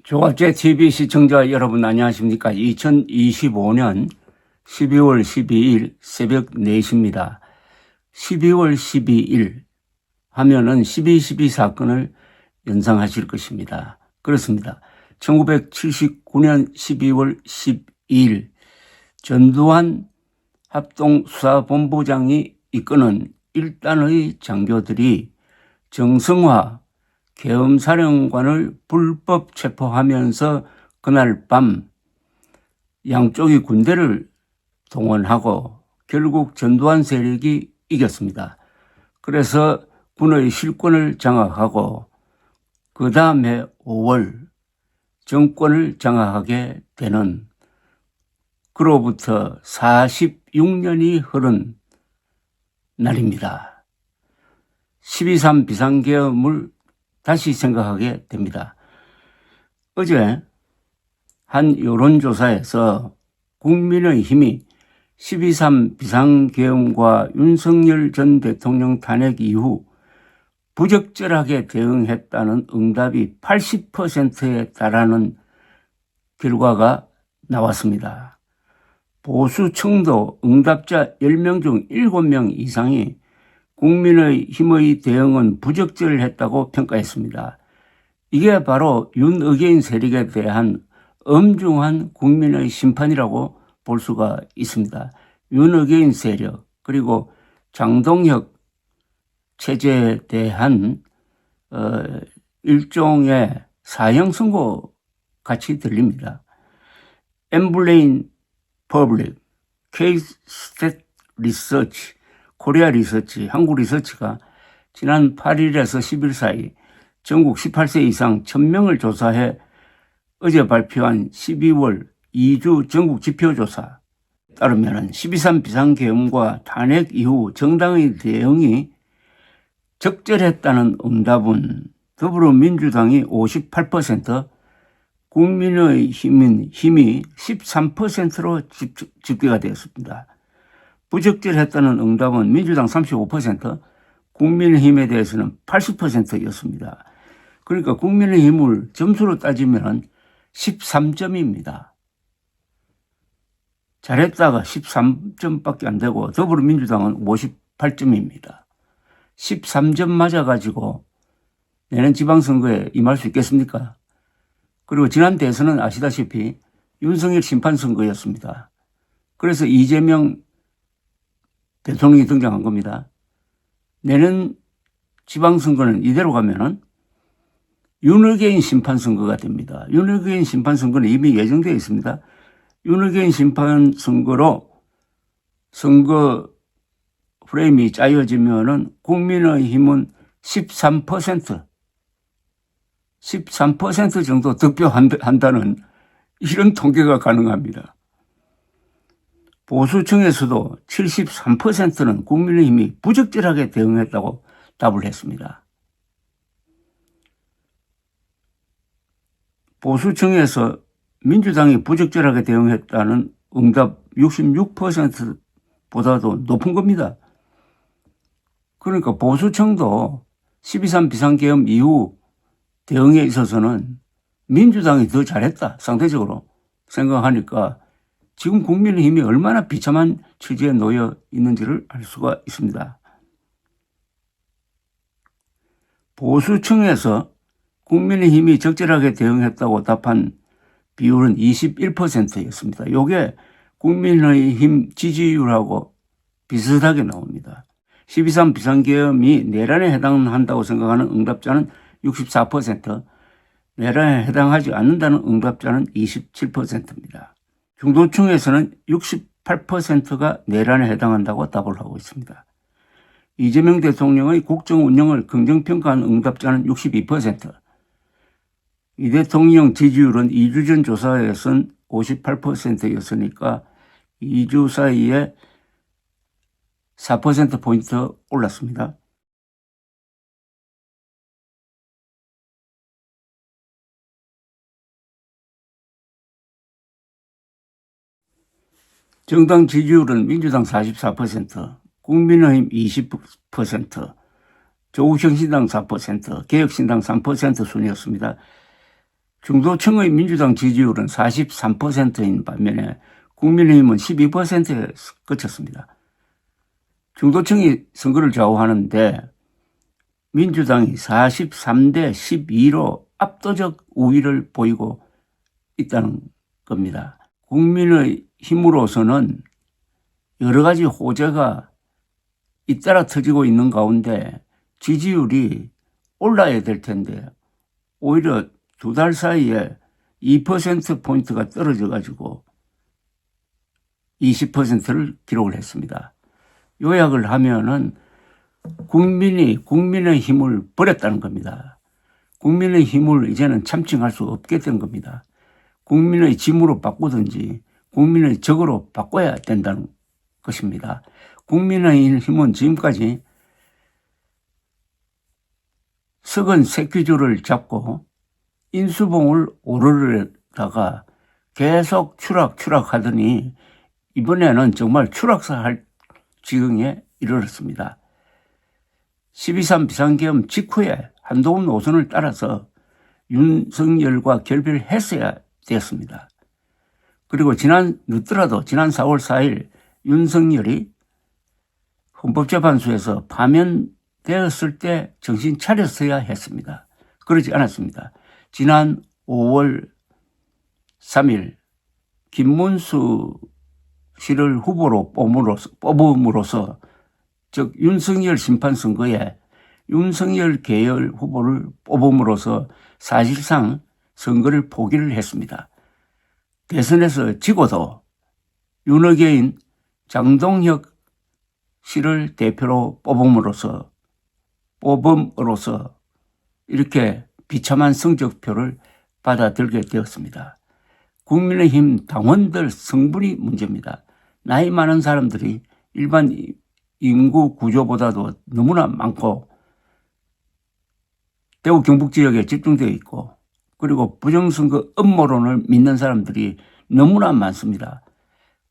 조갑제 TV 시청자 여러분 안녕하십니까? 2025년 12월 12일 새벽 4시입니다. 12월 12일 하면은 12.12 사건을 연상하실 것입니다. 그렇습니다. 1979년 12월 12일 전두환 합동수사본부장이 이끄는 1단의 장교들이 정성화 계엄사령관을 불법 체포하면서 그날 밤 양쪽이 군대를 동원하고 결국 전두환 세력이 이겼습니다. 그래서 군의 실권을 장악하고 그 다음에 5월 정권을 장악하게 되는 그로부터 46년이 흐른 날입니다. 12.3 비상계엄을 다시 생각하게 됩니다. 어제 한 여론조사에서 국민의힘이 12.3 비상계엄과 윤석열 전 대통령 탄핵 이후 부적절하게 대응했다는 응답이 80%에 달하는 결과가 나왔습니다. 보수층도 응답자 10명 중 7명 이상이 국민의힘의 대응은 부적절했다고 평가했습니다. 이게 바로 윤의게인 세력에 대한 엄중한 국민의 심판이라고 볼 수가 있습니다. 윤의게인 세력 그리고 장동혁 체제에 대한 일종의 사형 선고 같이 들립니다. 엠블레인 퍼블릭, K-스탯 리서치, 코리아 리서치, 한국 리서치가 지난 8일에서 10일 사이 전국 18세 이상 1000명을 조사해 어제 발표한 12월 2주 전국 지표조사 따르면 12.3 비상계엄과 탄핵 이후 정당의 대응이 적절했다는 응답은 더불어민주당이 58%, 국민의힘이 13%로 집계가 되었습니다. 부적절했다는 응답은 민주당 35%, 국민의힘에 대해서는 80%였습니다. 그러니까 국민의힘을 점수로 따지면 13점입니다. 잘했다가 13점밖에 안 되고 더불어민주당은 58점입니다. 13점 맞아가지고 내년 지방선거에 임할 수 있겠습니까? 그리고 지난 대선은 아시다시피 윤석열 심판선거였습니다. 그래서 이재명 대통령이 등장한 겁니다. 내년 지방선거는 이대로 가면은 윤의게인 심판선거가 됩니다. 윤의게인 심판선거는 이미 예정되어 있습니다. 윤의게인 심판선거로 선거 프레임이 짜여지면은 국민의힘은 13% 정도 득표한다는 이런 통계가 가능합니다. 보수층에서도 73%는 국민의힘이 부적절하게 대응했다고 답을 했습니다. 보수층에서 민주당이 부적절하게 대응했다는 응답 66%보다도 높은 겁니다. 그러니까 보수층도 12.3 비상계엄 이후 대응에 있어서는 민주당이 더 잘했다 상대적으로 생각하니까 지금 국민의힘이 얼마나 비참한 처지에 놓여 있는지를 알 수가 있습니다. 보수층에서 국민의힘이 적절하게 대응했다고 답한 비율은 21%였습니다. 이게 국민의힘 지지율하고 비슷하게 나옵니다. 12.3 비상계엄이 내란에 해당한다고 생각하는 응답자는 64%, 내란에 해당하지 않는다는 응답자는 27%입니다. 중도층에서는 68%가 내란에 해당한다고 답을 하고 있습니다. 이재명 대통령의 국정 운영을 긍정평가한 응답자는 62%. 이 대통령 지지율은 2주 전 조사에선 58%였으니까 2주 사이에 4%포인트 올랐습니다. 정당 지지율은 민주당 44%, 국민의힘 20%, 조국혁신당 4%, 개혁신당 3% 순이었습니다. 중도층의 민주당 지지율은 43%인 반면에 국민의힘은 12%에 그쳤습니다. 중도층이 선거를 좌우하는데 민주당이 43대 12로 압도적 우위를 보이고 있다는 겁니다. 국민의 힘으로서는 여러 가지 호재가 잇따라 터지고 있는 가운데 지지율이 올라야 될 텐데 오히려 두 달 사이에 2%포인트가 떨어져 가지고 20%를 기록을 했습니다. 요약을 하면은 국민의 힘을 버렸다는 겁니다. 국민의 힘을 이제는 참칭할 수 없게 된 겁니다. 국민의 짐으로 바꾸든지 국민의 적으로 바꿔야 된다는 것입니다. 국민의 힘은 지금까지 썩은 새끼줄을 잡고 인수봉을 오르려다가 계속 추락하더니 이번에는 정말 추락할 지경에 이르렀습니다. 12.3 비상계엄 직후에 한동훈 노선을 따라서 윤석열과 결별을 했어야 되었습니다. 그리고 늦더라도 지난 4월 4일 윤석열이 헌법재판소에서 파면되었을 때 정신 차렸어야 했습니다. 그러지 않았습니다. 지난 5월 3일 김문수 씨를 후보로 뽑음으로써 즉 윤석열 심판선거에 윤석열 계열 후보를 뽑음으로써 사실상 선거를 포기를 했습니다. 대선에서 지고도 윤핵인 장동혁 씨를 대표로 뽑음으로써 이렇게 비참한 성적표를 받아들게 되었습니다. 국민의힘 당원들 성분이 문제입니다. 나이 많은 사람들이 일반 인구 구조보다도 너무나 많고 대구 경북 지역에 집중되어 있고 그리고 부정선거 음모론을 믿는 사람들이 너무나 많습니다.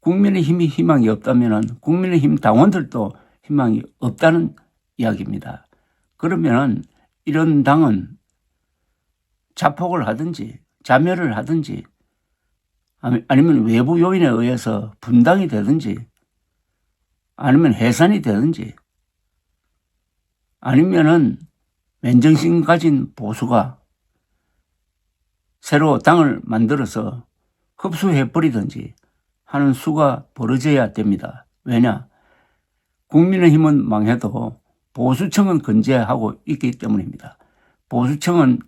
국민의힘이 희망이 없다면 국민의힘 당원들도 희망이 없다는 이야기입니다. 그러면 이런 당은 자폭을 하든지 자멸을 하든지 아니면 외부 요인에 의해서 분당이 되든지 아니면 해산이 되든지 아니면은 맨정신 가진 보수가 새로 당을 만들어서 흡수해버리든지 하는 수가 벌어져야 됩니다. 왜냐? 국민의힘은 망해도 보수층은 건재하고 있기 때문입니다. 보수층은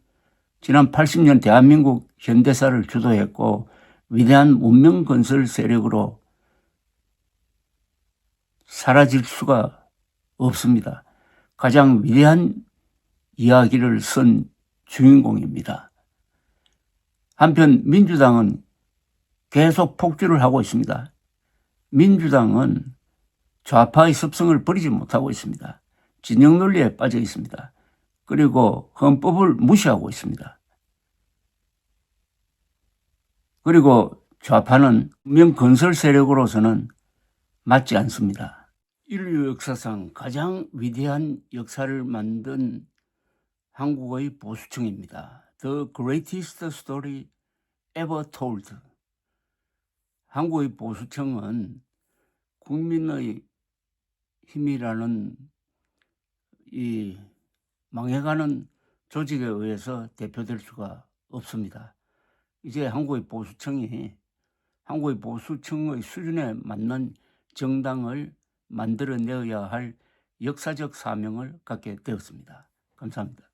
지난 80년 대한민국 현대사를 주도했고 위대한 문명건설 세력으로 사라질 수가 없습니다. 가장 위대한 이야기를 쓴 주인공입니다. 한편 민주당은 계속 폭주를 하고 있습니다. 민주당은 좌파의 습성을 버리지 못하고 있습니다. 진영 논리에 빠져 있습니다. 그리고 헌법을 무시하고 있습니다. 그리고 좌파는 문명 건설 세력으로서는 맞지 않습니다. 인류 역사상 가장 위대한 역사를 만든 한국의 보수층입니다. The greatest story ever told. 한국의 보수층은 국민의 힘이라는 이 망해가는 조직에 의해서 대표될 수가 없습니다. 이제 한국의 보수층의 수준에 맞는 정당을 만들어내어야 할 역사적 사명을 갖게 되었습니다. 감사합니다.